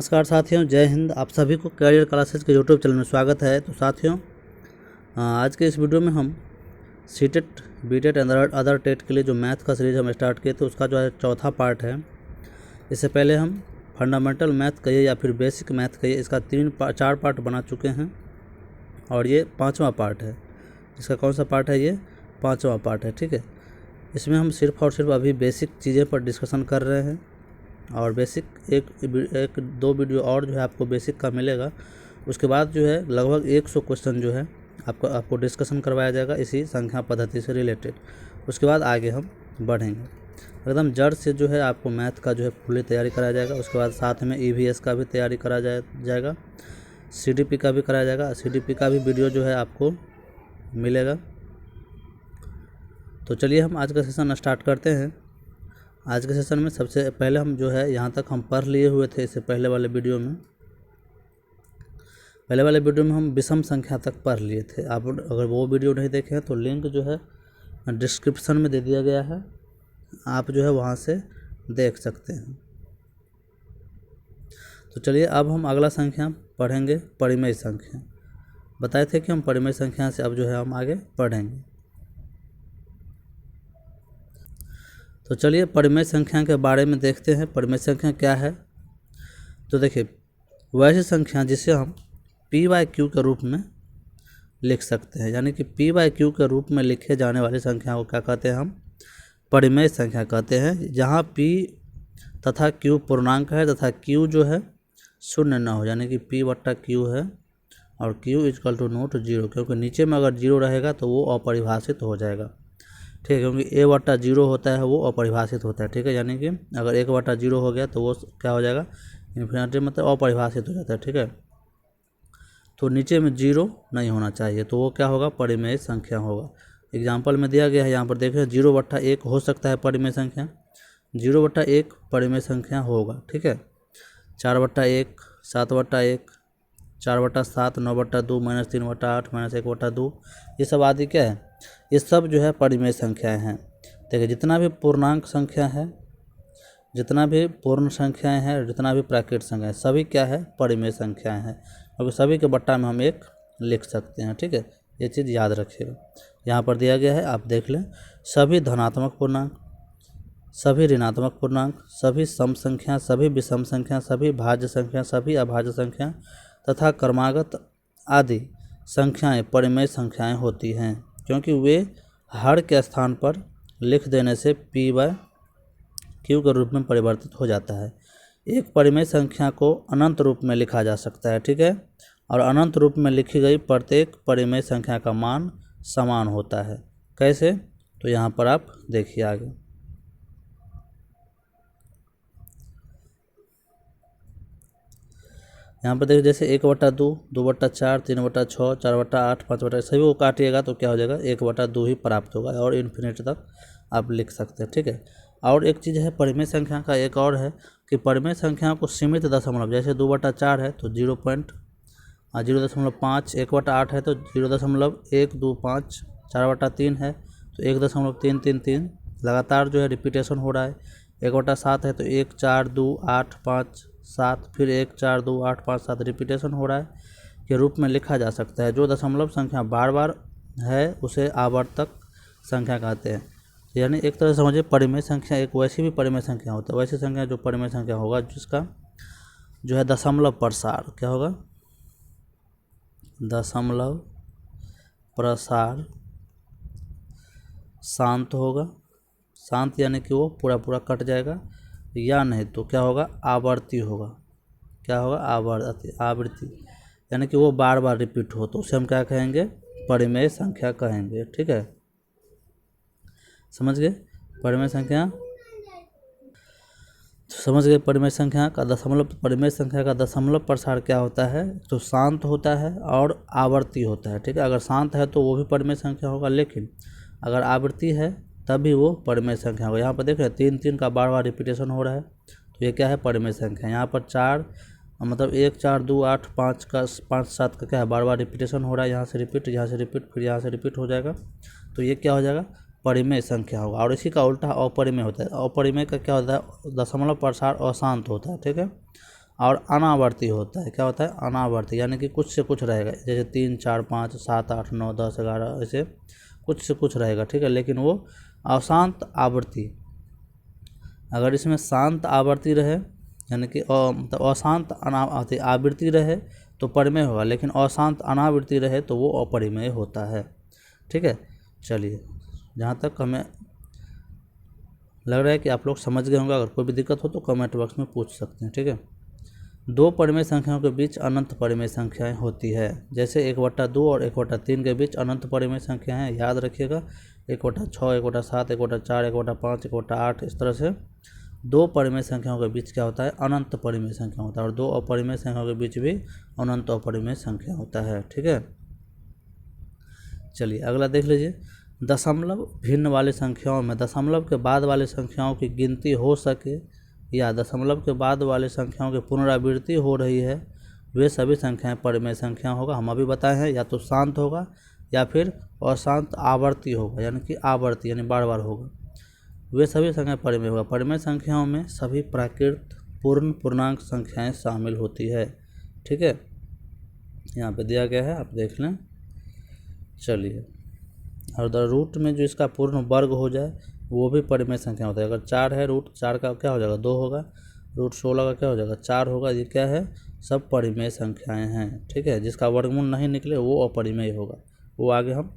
नमस्कार साथियों, जय हिंद। आप सभी को कैरियर क्लासेस के यूट्यूब चैनल में स्वागत है। तो साथियों, आज के इस वीडियो में हम CTET, BTET and other TET के लिए जो मैथ का सीरीज हम स्टार्ट किए थे उसका जो है चौथा पार्ट है। इससे पहले हम फंडामेंटल मैथ कहिए या फिर बेसिक मैथ कहिए, इसका 4 पार्ट बना चुके हैं और ये 5वां पार्ट है। इसका कौन सा पार्ट है? ये 5वां पार्ट है। ठीक है, इसमें हम सिर्फ और सिर्फ अभी बेसिक चीज़ें पर डिस्कशन कर रहे हैं और बेसिक एक दो वीडियो और जो है आपको बेसिक का मिलेगा। उसके बाद जो है लगभग 100 क्वेश्चन जो है आपको डिस्कशन करवाया जाएगा इसी संख्या पद्धति से रिलेटेड। उसके बाद आगे हम बढ़ेंगे, एकदम जड़ से जो है आपको मैथ का जो है फुली तैयारी कराया जाएगा। उसके बाद साथ में EVS का भी तैयारी करा जाएगा, CDP का भी कराया जाएगा। CDP का भी वीडियो जो है आपको मिलेगा। तो चलिए हम आज का सेशन स्टार्ट करते हैं। आज के सेशन में सबसे पहले हम जो है यहाँ तक हम पढ़ लिए हुए थे। इससे पहले वाले वीडियो में हम विषम संख्या तक पढ़ लिए थे। आप अगर वो वीडियो नहीं देखे हैं तो लिंक जो है डिस्क्रिप्शन में दे दिया गया है, आप जो है वहाँ से देख सकते हैं। तो चलिए अब हम अगला संख्या पढ़ेंगे, परिमेय संख्या। बताए थे कि हम परिमेय संख्या से अब जो है हम आगे पढ़ेंगे। तो चलिए परिमेय संख्या के बारे में देखते हैं। परिमेय संख्या क्या है? तो देखिए, वैसी संख्या जिसे हम P/Q के रूप में लिख सकते हैं, यानी कि P/Q के रूप में लिखे जाने वाली संख्या को क्या कहते हैं? हम परिमेय संख्या कहते हैं। जहाँ P तथा Q पूर्णांक है तथा Q जो है शून्य न हो, यानी कि P/Q है और Q = 0, क्योंकि नीचे में अगर 0 रहेगा तो वो अपरिभाषित हो जाएगा। ठीक है, क्योंकि A/0 होता है वो अपरिभाषित होता है। ठीक है, यानी कि अगर 1/0 हो गया तो वो क्या हो जाएगा? इन्फिनिटी, मतलब अपरिभाषित हो जाता है। ठीक है, तो नीचे में 0 नहीं होना चाहिए, तो वो क्या होगा? परिमेय संख्या होगा। एग्जाम्पल में दिया गया है, यहाँ पर देखें 0/1 हो सकता है परिमेय संख्या। 0/1 परिमेय संख्या होगा। ठीक है, 4/1, 7/1, 4/7, 9/2, -3/8, -1/2, ये सब आदि क्या है? ये सब जो है परिमेय संख्याएं हैं। देखिए, जितना भी पूर्णांक संख्या है, जितना भी पूर्ण संख्याएं हैं, जितना भी प्राकृत संख्या है, सभी क्या है? परिमेय संख्याएं हैं, क्योंकि सभी के बट्टा में हम एक लिख सकते हैं। ठीक है, ये चीज़ याद रखिएगा। यहाँ पर दिया गया है, आप देख लें। सभी धनात्मक पूर्णांक, सभी ऋणात्मक पूर्णांक, सभी सम संख्या, सभी विषम संख्या, सभी भाज्य संख्या, सभी अभाज्य संख्या तथा क्रमागत आदि संख्याएं परिमेय संख्याएं होती हैं, क्योंकि वे हर के स्थान पर लिख देने से P/Q के रूप में परिवर्तित हो जाता है। एक परिमेय संख्या को अनंत रूप में लिखा जा सकता है। ठीक है, और अनंत रूप में लिखी गई प्रत्येक परिमेय संख्या का मान समान होता है। कैसे? तो यहाँ पर आप देखिए आगे। यहाँ पर देखिए, जैसे 1/2, 2/4, 3/6, 4/8, 5/8, सभी को काटिएगा तो क्या हो जाएगा? 1/2 ही प्राप्त होगा और इन्फिनिटी तक आप लिख सकते हैं। ठीक है, और एक चीज़ है परिमेय संख्या का, एक और है कि परिमेय संख्या को सीमित दशमलव, जैसे 2/4 है तो 0.05, 1/8 है तो 0.125, 4/3 है तो 1.333, लगातार जो है रिपीटेशन हो रहा है। 1/7 है तो 1, 4, 2, 8, 5, 7, फिर 1, 4, 2, 8, 5, 7 रिपीटेशन हो रहा है के रूप में लिखा जा सकता है। जो दशमलव संख्या बार बार है उसे आवर्तक संख्या कहते हैं। यानी एक तरह से समझिए, परिमेय संख्या एक वैसी भी परिमेय संख्या होता है, वैसी संख्या जो परिमेय संख्या होगा जिसका जो है दशमलव प्रसार क्या होगा? दशमलव प्रसार शांत होगा। शांत यानी कि वो पूरा पूरा कट जाएगा, या नहीं तो क्या होगा? आवर्ती होगा। क्या होगा? आवृत्ति, यानी कि वो बार बार रिपीट हो, तो उसे हम क्या कहेंगे? परिमेय संख्या कहेंगे। ठीक है, समझ गए? परिमेय संख्या समझ गए। परिमेय संख्या का दशमलव प्रसार क्या होता है? तो शांत होता है और आवर्ती होता है। ठीक है, अगर शांत है तो वो भी परिमेय संख्या होगा, लेकिन अगर आवृत्ति है तभी वो परिमेय संख्या होगा। यहाँ पर देख रहे हैं 3 का बार बार रिपीटेशन हो रहा है, तो ये क्या है? परिमेय संख्या। यहाँ पर 4 मतलब 1, 4, 2, 8, 5 का 5, 7 का क्या है? बार बार रिपीटेशन हो रहा है, यहाँ से रिपीट, यहाँ से रिपीट, फिर यहाँ से रिपीट हो जाएगा, तो ये क्या हो जाएगा? परिमेय संख्या होगा। और इसी का उल्टा अपरिमेय होता है। अपरिमेय का क्या होता है? दशमलव प्रसार अशांत होता है। ठीक है, और अनावर्ती होता है। क्या होता है? अनावर्ती, यानी कि कुछ से कुछ रहेगा, जैसे 3 4 5 7 8 9 10 11 ऐसे कुछ से कुछ रहेगा, ठीक है। लेकिन वो अशांत आवृत्ति, अगर इसमें शांत आवृत्ति रहे यानी कि मतलब अशांत आवृत्ति रहे तो परिमेय होगा, लेकिन अशांत अनावृत्ति रहे तो वो अपरिमेय होता है, ठीक है। चलिए, जहाँ तक हमें लग रहा है कि आप लोग समझ गए होंगे। अगर कोई भी दिक्कत हो तो कमेंट बॉक्स में पूछ सकते हैं, ठीक है। दो परिमेय संख्याओं के बीच अनंत परिमेय संख्याएं होती है, जैसे 1/2 और 1/3 के बीच अनंत परिमेय संख्याएं, याद रखिएगा। 1/6, 1/7, 1/4, 1/5, 1/8, इस तरह से दो परिमेय संख्याओं के बीच क्या होता है? अनंत परिमेय संख्या होता है। और दो अपरिमेय संख्याओं के बीच भी अनंत अपरिमेय संख्या होता है, ठीक है। चलिए अगला देख लीजिए। दशमलव भिन्न वाली संख्याओं में दशमलव के बाद वाली संख्याओं की गिनती हो सके या दशमलव के बाद वाली संख्याओं की पुनरावृत्ति हो रही है, वे सभी संख्याएं परिमेय संख्या होगा। हम अभी बताए हैं, या तो शांत होगा या फिर अशांत आवर्ती होगा, यानी कि आवर्ती यानी बार बार होगा। वे सभी संख्याएं परिमेय होगा। परिमेय संख्याओं में सभी प्राकृत पूर्ण पूर्णांक संख्याएं शामिल होती है, ठीक है। यहाँ पे दिया गया है, आप देख लें। चलिए, और द रूट में जो इसका पूर्ण वर्ग हो जाए वो भी परिमेय संख्या होता है। अगर 4 है, रूट 4 का क्या हो जाएगा? 2 होगा। रूट 16 का क्या हो जाएगा? 4 होगा। ये क्या है? सब परिमेय संख्याएं हैं, ठीक है। जिसका वर्गमूल नहीं निकले वो अपरिमेय होगा, वो आगे हम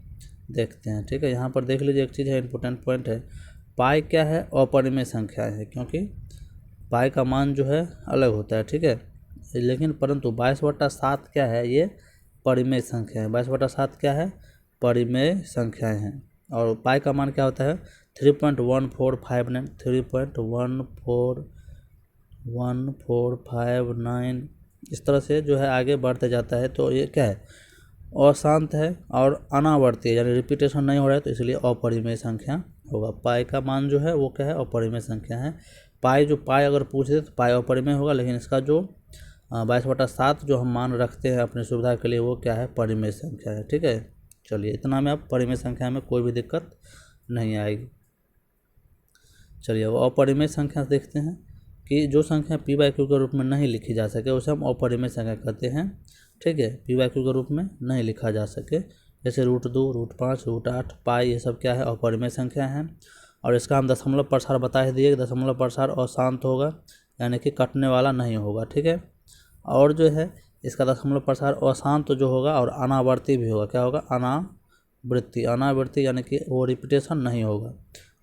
देखते हैं, ठीक है। यहाँ पर देख लीजिए, एक चीज़ है, इंपॉर्टेंट पॉइंट है। पाई क्या है? अपरिमेय संख्याएं है, क्योंकि पाई का मान जो है अलग होता है, ठीक है। लेकिन परंतु 22/7 क्या है? ये परिमेय संख्या है। 22/7 क्या है? परिमेय संख्याएं हैं। और पाई का मान क्या होता है? 3.1459, 3.1459, इस तरह से जो है आगे बढ़ते जाता है। तो ये क्या है? अशांत है और अनावर्ती है, यानी रिपीटेशन नहीं हो रहा है, तो इसलिए अपरिमेय संख्या होगा। पाई का मान जो है वो क्या है? अपरिमेय संख्या है। पाई अगर पूछे तो पाई अपरिमेय होगा, लेकिन इसका जो 22/7 जो हम मान रखते हैं अपनी सुविधा के लिए, वो क्या है? परिमेय संख्या है, ठीक है। चलिए, इतना में अब परिमेय संख्या में कोई भी दिक्कत नहीं आएगी। चलिए, अब अपरिमेय संख्या देखते हैं कि जो संख्या p/q के रूप में नहीं लिखी जा सके उसे हम अपरिमेय संख्या कहते हैं, ठीक है। p/q के रूप में नहीं लिखा जा सके, जैसे √2, √5, √8, पाई, ये सब क्या है? अपरिमेय संख्या है। और इसका हम दशमलव प्रसार बता ही दिए, दशमलव प्रसार अशांत होगा, यानी कि कटने वाला नहीं होगा, ठीक है। और जो है इसका दशमलव प्रसार अशांत जो होगा और अनावर्ती भी होगा। क्या होगा? अनावृत्ति, यानी कि वो रिपीटेशन नहीं होगा,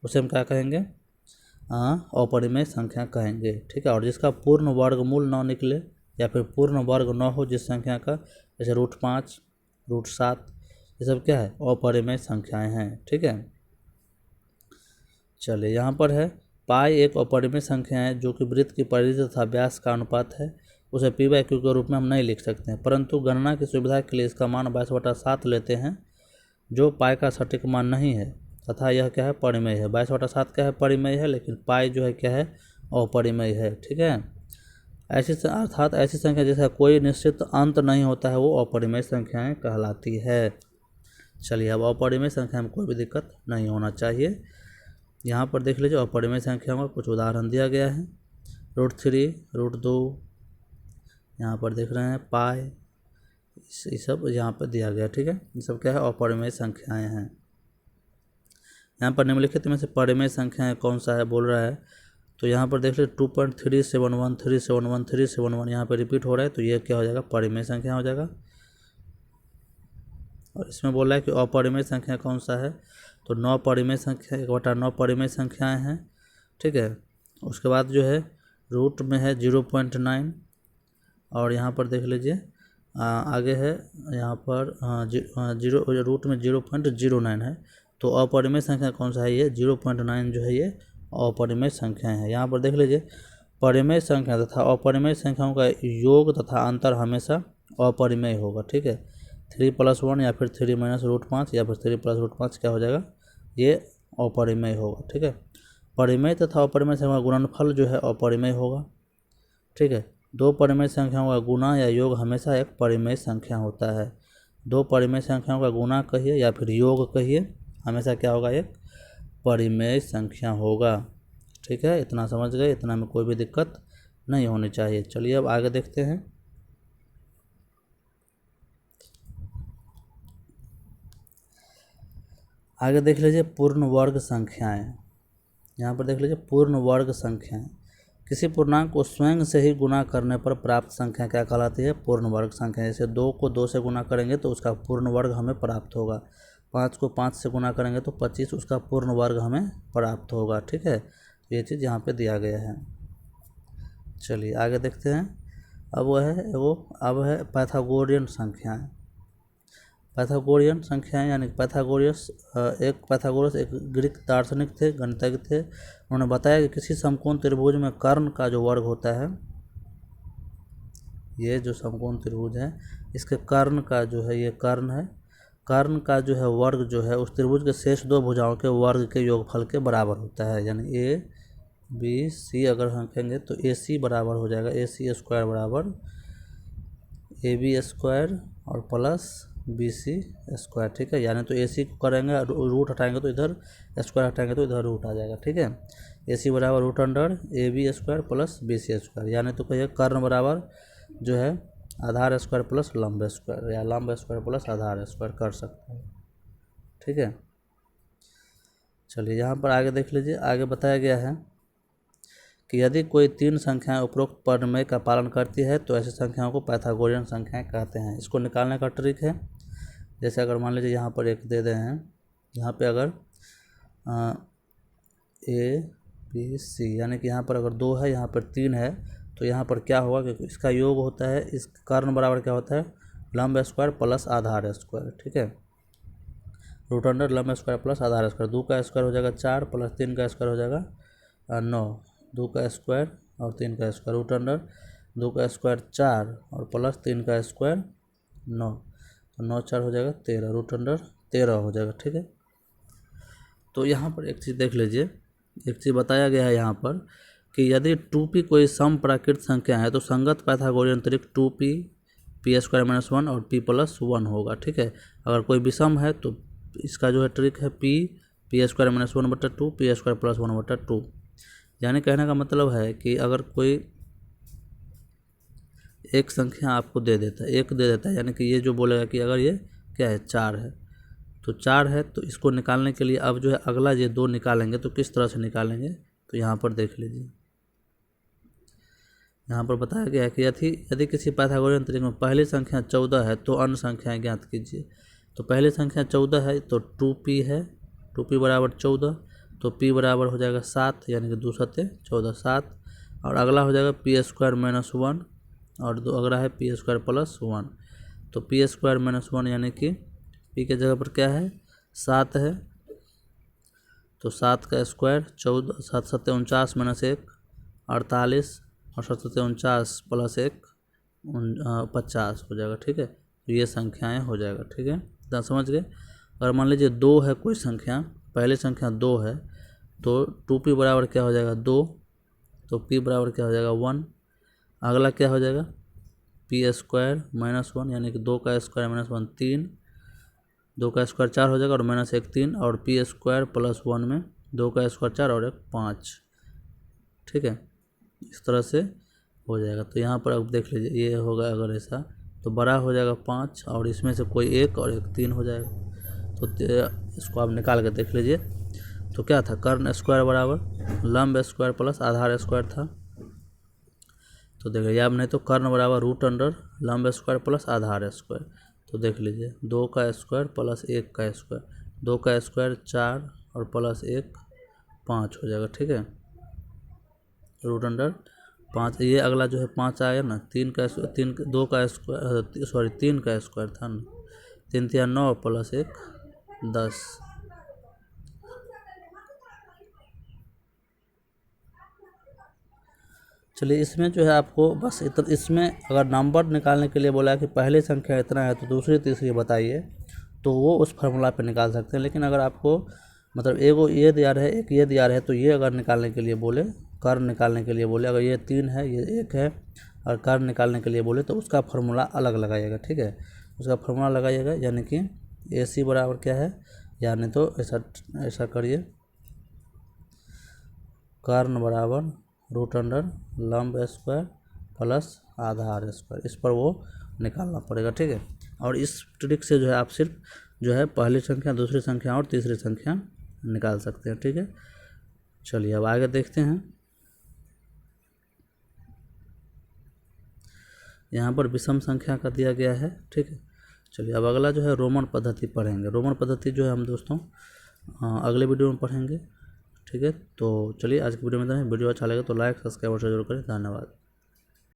उसे हम क्या कहेंगे? अपरिमेय संख्या कहेंगे, ठीक है। और जिसका पूर्ण वर्गमूल न निकले या फिर पूर्ण वर्ग न हो जिस संख्या का, जैसे √5, √7, ये सब क्या है? अपरिमेय संख्याएं हैं, ठीक है। चलिए, यहाँ पर है पाई एक अपरिमेय संख्या है जो कि वृत्त की परिधि तथा व्यास का अनुपात है। उसे p/q के रूप में हम नहीं लिख सकते हैं, परंतु गणना की सुविधा के लिए इसका मान 22/7 लेते हैं, जो पाई का सटीक मान नहीं है, तथा यह क्या है? परिमेय है। 22/7 क्या है? परिमेय है, लेकिन पाई जो है क्या है? अपरिमेय है, ठीक है। अर्थात ऐसी संख्या जिसका कोई निश्चित अंत नहीं होता है वो अपरिमेय संख्याएं कहलाती है। चलिए, अब अपरिमेय संख्या में कोई भी दिक्कत नहीं होना चाहिए। यहाँ पर देख लीजिए, अपरिमेय संख्याओं का कुछ उदाहरण दिया गया है। √3, √2, यहाँ पर देख रहे हैं पाई, ये सब यहाँ पर दिया गया, ठीक है। ये सब क्या है? अपरिमेय संख्याएं हैं। यहाँ पर निम्नलिखित में से परिमेय संख्याएं कौन सा है बोल रहा है, तो यहाँ पर देख लीजिए 2.371, 371, 371 यहाँ पर रिपीट हो रहा है, तो ये क्या हो जाएगा? परिमेय संख्या हो जाएगा। और इसमें बोल रहा है कि अपरिमेय संख्या कौन सा है, तो 9 परिमेय संख्या, 1/9 परिमेय संख्याएं हैं, ठीक है। उसके बाद जो है रूट में है 0.9, और यहाँ पर देख लीजिए आगे है यहाँ पर रूट में 0.09 है, तो अपरिमेय संख्या कौन सा है? ये 0.9 जो है ये अपरिमेय संख्या है। यहाँ पर देख लीजिए, परिमेय संख्या तथा अपरिमेय संख्याओं का योग तथा अंतर हमेशा अपरिमेय होगा, ठीक है। 3+1 या फिर 3 - √5 या फिर 3 + √5 क्या हो जाएगा? ये अपरिमेय होगा, ठीक है। परिमेय तथा अपरिमेय संख्या का गुणनफल जो है अपरिमेय होगा, ठीक है। दो परिमेय संख्याओं का गुणा या योग हमेशा एक परिमेय संख्या होता है। दो परिमेय संख्याओं का गुणा कहिए या फिर योग कहिए, हमेशा क्या होगा? एक परिमेय संख्या होगा, ठीक है। इतना समझ गए, इतना में कोई भी दिक्कत नहीं होनी चाहिए। चलिए अब आगे देखते हैं। आगे देख लीजिए पूर्ण वर्ग संख्याएं। यहाँ पर देख लीजिए पूर्ण वर्ग संख्याएं। किसी पूर्णांक को स्वयं से ही गुणा करने पर प्राप्त संख्या क्या कहलाती है? पूर्ण वर्ग संख्या। जैसे 2 को 2 से गुणा करेंगे तो उसका पूर्ण वर्ग हमें प्राप्त होगा। 5 को 5 से गुणा करेंगे तो 25 उसका पूर्ण वर्ग हमें प्राप्त होगा। ठीक है, ये चीज़ यहाँ पे दिया गया है। चलिए आगे देखते हैं। अब है पाइथागोरियन संख्याएं। पाइथागोरियन संख्याएं यानी पाइथागोरस एक ग्रीक दार्शनिक थे, गणितज्ञ थे। उन्होंने बताया कि किसी समकोण त्रिभुज में कर्ण का जो वर्ग होता है, ये जो समकोण त्रिभुज है इसके कर्ण का जो है, ये कर्ण है, कर्ण का जो है वर्ग जो है उस त्रिभुज के शेष दो भुजाओं के वर्ग के योगफल के बराबर होता है। यानी ए बी सी अगर हम कहेंगे तो ए सी बराबर हो जाएगा ए सी स्क्वायर बराबर ए बी स्क्वायर और प्लस बी सी स्क्वायर। ठीक है, यानी तो ए सी को करेंगे रूट हटाएंगे तो इधर स्क्वायर हटाएंगे तो इधर रूट आ जाएगा। ठीक है, ए सी बराबर root under A B square plus B C square. यानी तो कहिए कर्ण बराबर जो है आधार स्क्वायर प्लस लंब स्क्वायर, या लंब स्क्वायर प्लस आधार स्क्वायर कर सकते हैं। ठीक है, चलिए यहाँ पर आगे देख लीजिए। आगे बताया गया है कि यदि कोई 3 संख्याएं उपरोक्त प्रमेय का पालन करती है तो ऐसी संख्याओं को पाइथागोरियन संख्याएं कहते हैं। इसको निकालने का ट्रिक है, जैसे अगर मान लीजिए यहाँ पर एक दे दे हैं, यहाँ पे अगर ए बी सी यानी कि यहाँ पर अगर 2 है, यहाँ पर 3 है, तो यहाँ पर क्या होगा कि इसका योग होता है, इस कर्ण बराबर क्या होता है लंब स्क्वायर प्लस आधार स्क्वायर। ठीक है, रूट अंडर लंब स्क्वायर प्लस आधार स्क्वायर। 2 का स्क्वायर हो जाएगा 4 प्लस 3 का स्क्वायर हो जाएगा 9, 2 का स्क्वायर और 3 का स्क्वायर, रूट अंडर 2 का स्क्वायर 4 और प्लस 3 का स्क्वायर 9, तो 9 4 हो जाएगा 13, रूट अंडर 13 हो जाएगा। ठीक है, तो यहाँ पर एक चीज़ देख लीजिए, एक चीज़ बताया गया है यहाँ पर कि यदि 2p कोई समप्राकृत संख्या है तो संगत पाइथागोरियन त्रिक 2p पी स्क्वायर माइनस 1 और p प्लस 1 होगा। ठीक है, अगर कोई विषम है तो इसका जो है ट्रिक है P square minus 1/2 P square plus 1/2। यानी कहने का मतलब है कि अगर कोई एक संख्या आपको दे देता है, एक दे देता है, यानी कि ये जो बोलेगा कि अगर ये क्या है 4 है, तो 4 है तो इसको निकालने के लिए अब जो है अगला ये 2 निकालेंगे तो किस तरह से निकालेंगे, तो यहाँ पर देख लीजिए। यहाँ पर बताया गया है कि यदि किसी पाइथागोरियन त्रिक में पहली संख्या 14 है तो अन्य संख्याएं ज्ञात कीजिए। तो पहली संख्या 14 है तो 2p है, 2p बराबर 14, तो p बराबर हो जाएगा 7, यानी कि 2 7 14 7, और अगला हो जाएगा पी स्क्वायर माइनस 1 और अगला है पी स्क्वायर प्लस 1। तो पी स्क्वायर माइनस 1 यानी कि p के जगह पर क्या है 7 है, तो 7 का स्क्वायर 14, 7 7 49 माइनस 1 48 और 7 7 49 प्लस 1 50 हो जाएगा। ठीक है, तो ये संख्याएं हो जाएगा। ठीक है, इतना समझ गए। अगर मान लीजिए 2 है कोई संख्या, पहली संख्या 2 है तो 2p बराबर क्या हो जाएगा 2, तो p बराबर क्या हो जाएगा 1, अगला क्या हो जाएगा पी स्क्वायर माइनस 1 यानी कि 2 का स्क्वायर माइनस 1 3, 2 का स्क्वायर 4 हो जाएगा और माइनस 1 3, और पी स्क्वायर प्लस 1 में 2 का स्क्वायर 4 और 1 5। ठीक है, इस तरह से हो जाएगा। तो यहाँ पर अब देख लीजिए ये होगा अगर ऐसा तो बड़ा हो जाएगा 5 और इसमें से कोई 1 और 1 3 हो जाएगा। तो इसको आप निकाल के देख लीजिए। तो क्या था कर्ण स्क्वायर बराबर लंब स्क्वायर प्लस आधार स्क्वायर था, तो देखिए याद नहीं तो कर्ण बराबर रूट अंडर लंब स्क्वायर प्लस आधार स्क्वायर। तो देख लीजिए 2 का स्क्वायर प्लस 1 का स्क्वायर, 2 का स्क्वायर 4 और प्लस 1 5 हो जाएगा। ठीक है, रूट अंडर 5, ये अगला जो है 5 आया ना, 3 का 2 का स्क्वायर 3 का स्क्वायर था ना, 3 3 9 प्लस 1 10। चलिए इसमें जो है आपको बस इसमें अगर नंबर निकालने के लिए बोला है कि पहली संख्या इतना है तो दूसरी तीसरी बताइए, तो वो उस फार्मूला पे निकाल सकते हैं। लेकिन अगर आपको मतलब एगो ये दिया रहे एक ये दिया रहे तो ये अगर निकालने के लिए बोले, कर्ण निकालने के लिए बोले, अगर ये 3 है ये 1 है और कर्ण निकालने के लिए बोले तो उसका फार्मूला अलग लगाइएगा। ठीक है, उसका फार्मूला लगाइएगा, यानी कि ए सी बराबर क्या है, यानी तो ऐसा करिए कर्ण बराबर रूट अंडर लंब स्क्वायर प्लस आधा आर स्क्वायर, इस पर वो निकालना पड़ेगा। ठीक है, और इस ट्रिक से जो है आप सिर्फ जो है पहली संख्या, दूसरी संख्या और तीसरी संख्या निकाल सकते हैं। ठीक है, चलिए अब आगे देखते हैं। यहाँ पर विषम संख्या का दिया गया है। ठीक है, चलिए अब अगला जो है रोमन पद्धति पढ़ेंगे। रोमन पद्धति जो है हम दोस्तों अगले वीडियो में पढ़ेंगे। ठीक है, तो चलिए आज की वीडियो में वीडियो अच्छा लगे तो लाइक सब्सक्राइब और जरूर करें। धन्यवाद।